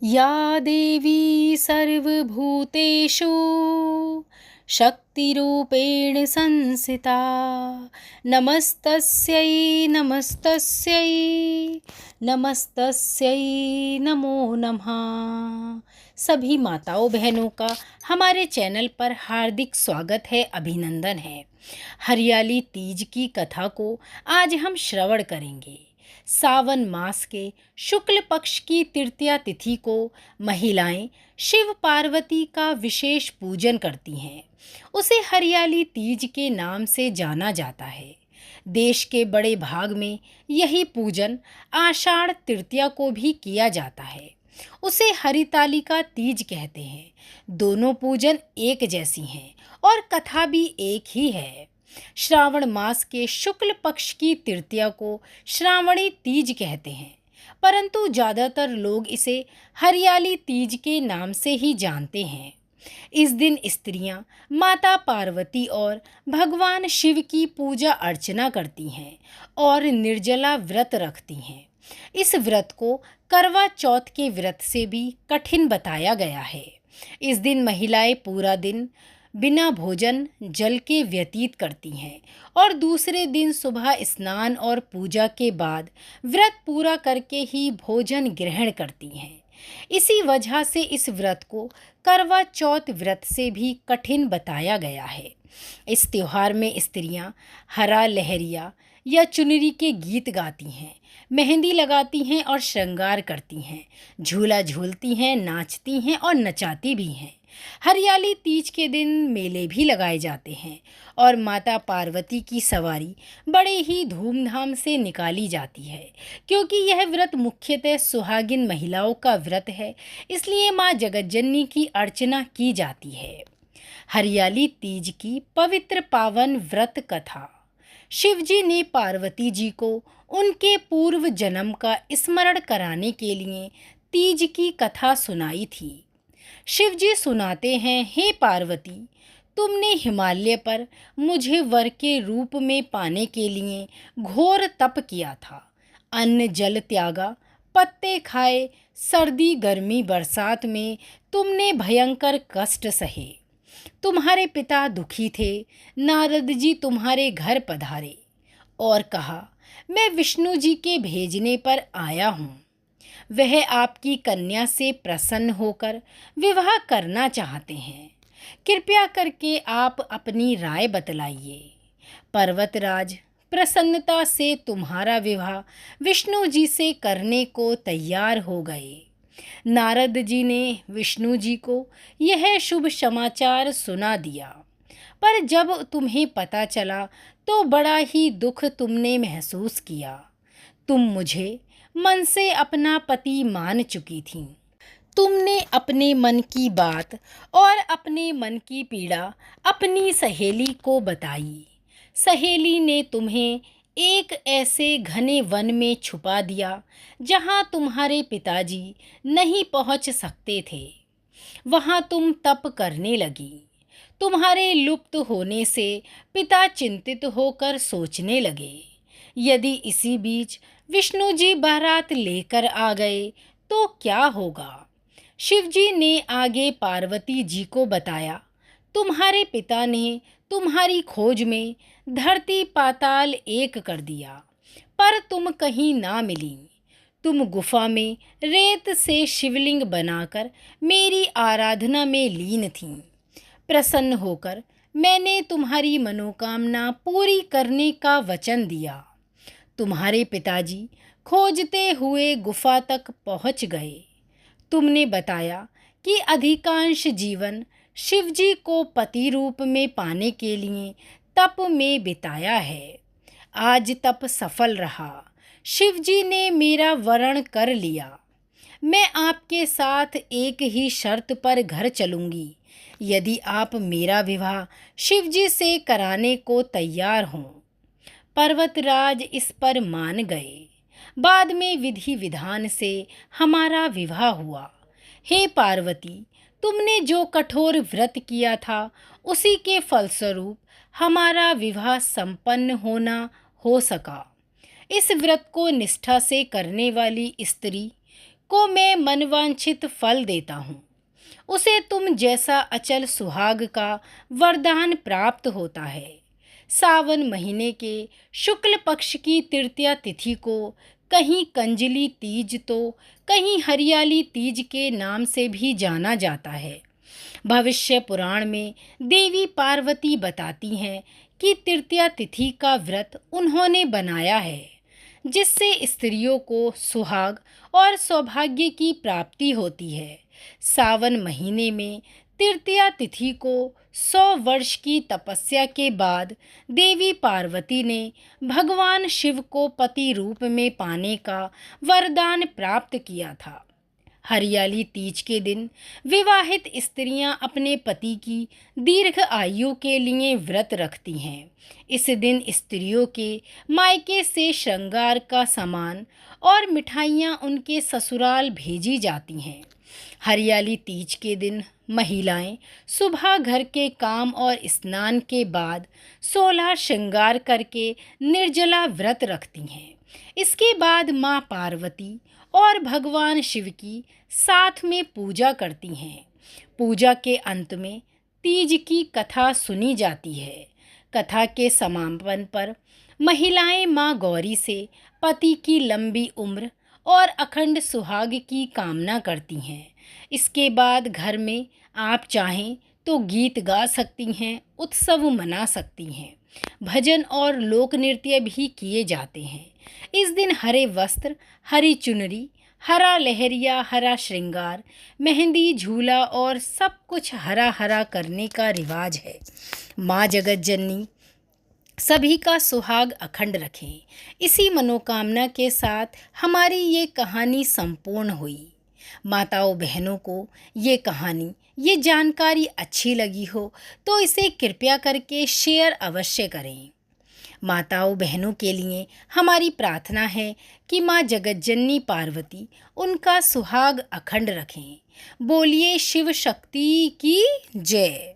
या देवी सर्वभूतेषु शक्तिरूपेण संस्थिता नमस्तस्यै नमस्तस्यै नमस्तस्यै नमो नमः। सभी माताओं बहनों का हमारे चैनल पर हार्दिक स्वागत है, अभिनंदन है। हरियाली तीज की कथा को आज हम श्रवण करेंगे। सावन मास के शुक्ल पक्ष की तृतीया तिथि को महिलाएं शिव पार्वती का विशेष पूजन करती हैं। उसे हरियाली तीज के नाम से जाना जाता है। देश के बड़े भाग में यही पूजन आषाढ़ तृतीया को भी किया जाता है। उसे हरितालिका तीज कहते हैं। दोनों पूजन एक जैसी हैं और कथा भी एक ही है। श्रावण मास के शुक्ल पक्ष की तृतीया को श्रावणी तीज कहते हैं, परंतु ज़्यादातर लोग इसे हरियाली तीज के नाम से ही जानते हैं। इस दिन स्त्रियां माता पार्वती और भगवान शिव की पूजा अर्चना करती हैं और निर्जला व्रत रखती हैं। इस व्रत को करवा चौथ के व्रत से भी कठिन बताया गया है। इस दिन महिलाएं पूरा दिन बिना भोजन जल के व्यतीत करती हैं और दूसरे दिन सुबह स्नान और पूजा के बाद व्रत पूरा करके ही भोजन ग्रहण करती हैं। इसी वजह से इस व्रत को करवा चौथ व्रत से भी कठिन बताया गया है। इस त्योहार में स्त्रियां हरा लहरिया या चुनरी के गीत गाती हैं, मेहंदी लगाती हैं और श्रृंगार करती हैं, झूला झूलती हैं, नाचती हैं और नचाती भी हैं। हरियाली तीज के दिन मेले भी लगाए जाते हैं और माता पार्वती की सवारी बड़े ही धूमधाम से निकाली जाती है। क्योंकि यह व्रत मुख्यतः सुहागिन महिलाओं का व्रत है, इसलिए माँ जगतजननी की अर्चना की जाती है। हरियाली तीज की पवित्र पावन व्रत कथा। शिवजी ने पार्वती जी को उनके पूर्व जन्म का स्मरण कराने के लिए तीज की कथा सुनाई थी। शिवजी सुनाते हैं, हे पार्वती, तुमने हिमालय पर मुझे वर के रूप में पाने के लिए घोर तप किया था। अन्न जल त्यागा, पत्ते खाए, सर्दी गर्मी बरसात में तुमने भयंकर कष्ट सहे। तुम्हारे पिता दुखी थे। नारद जी तुम्हारे घर पधारे और कहा, मैं विष्णु जी के भेजने पर आया हूँ। वह आपकी कन्या से प्रसन्न होकर विवाह करना चाहते हैं। कृपया करके आप अपनी राय बतलाइए। पर्वतराज प्रसन्नता से तुम्हारा विवाह विष्णु जी से करने को तैयार हो गए। नारद जी ने विष्णु जी को यह शुभ समाचार सुना दिया, पर जब तुम्हें पता चला तो बड़ा ही दुख तुमने महसूस किया। तुम मुझे मन से अपना पति मान चुकी थीं। तुमने अपने मन की बात और अपने मन की पीड़ा अपनी सहेली को बताई। सहेली ने तुम्हें एक ऐसे घने वन में छुपा दिया जहां तुम्हारे पिताजी नहीं पहुंच सकते थे। वहां तुम तप करने लगी। तुम्हारे लुप्त होने से पिता चिंतित होकर सोचने लगे, यदि इसी बीच विष्णु जी बारात लेकर आ गए तो क्या होगा। शिवजी ने आगे पार्वती जी को बताया, तुम्हारे पिता ने तुम्हारी खोज में धरती पाताल एक कर दिया, पर तुम कहीं ना मिली। तुम गुफा में रेत से शिवलिंग बनाकर मेरी आराधना में लीन थीं। प्रसन्न होकर मैंने तुम्हारी मनोकामना पूरी करने का वचन दिया। तुम्हारे पिताजी खोजते हुए गुफा तक पहुंच गए। तुमने बताया कि अधिकांश जीवन शिवजी को पति रूप में पाने के लिए तप में बिताया है। आज तप सफल रहा। शिवजी ने मेरा वरण कर लिया। मैं आपके साथ एक ही शर्त पर घर चलूँगी, यदि आप मेरा विवाह शिवजी से कराने को तैयार हों। पर्वतराज इस पर मान गए। बाद में विधि विधान से हमारा विवाह हुआ। हे पार्वती, तुमने जो कठोर व्रत किया था उसी के फलस्वरूप हमारा विवाह संपन्न हो सका। इस व्रत को निष्ठा से करने वाली स्त्री को मैं मनवांछित फल देता हूँ। उसे तुम जैसा अचल सुहाग का वरदान प्राप्त होता है। सावन महीने के शुक्ल पक्ष की तृतीया तिथि को कहीं कंजली तीज तो कहीं हरियाली तीज के नाम से भी जाना जाता है। भविष्य पुराण में देवी पार्वती बताती हैं कि तृतीया तिथि का व्रत उन्होंने बनाया है, जिससे स्त्रियों को सुहाग और सौभाग्य की प्राप्ति होती है। सावन महीने में तृतीया तिथि को 100 वर्ष की तपस्या के बाद देवी पार्वती ने भगवान शिव को पति रूप में पाने का वरदान प्राप्त किया था। हरियाली तीज के दिन विवाहित स्त्रियां अपने पति की दीर्घ आयु के लिए व्रत रखती हैं। इस दिन स्त्रियों के मायके से श्रृंगार का सामान और मिठाइयाँ उनके ससुराल भेजी जाती हैं। हरियाली तीज के दिन महिलाएं सुबह घर के काम और स्नान के बाद 16 श्रृंगार करके निर्जला व्रत रखती हैं। इसके बाद माँ पार्वती और भगवान शिव की साथ में पूजा करती हैं। पूजा के अंत में तीज की कथा सुनी जाती है। कथा के समापन पर महिलाएं माँ गौरी से पति की लंबी उम्र और अखंड सुहाग की कामना करती हैं। इसके बाद घर में आप चाहें तो गीत गा सकती हैं, उत्सव मना सकती हैं। भजन और लोक नृत्य भी किए जाते हैं। इस दिन हरे वस्त्र, हरी चुनरी, हरा लहरिया, हरा श्रृंगार, मेहंदी, झूला और सब कुछ हरा हरा करने का रिवाज है। माँ जगत जननी सभी का सुहाग अखंड रखें। इसी मनोकामना के साथ हमारी ये कहानी संपूर्ण हुई। माताओं बहनों को ये कहानी, ये जानकारी अच्छी लगी हो तो इसे कृपया करके शेयर अवश्य करें। माताओं बहनों के लिए हमारी प्रार्थना है कि माँ जगतजननी पार्वती उनका सुहाग अखंड रखें। बोलिए शिव शक्ति की जय।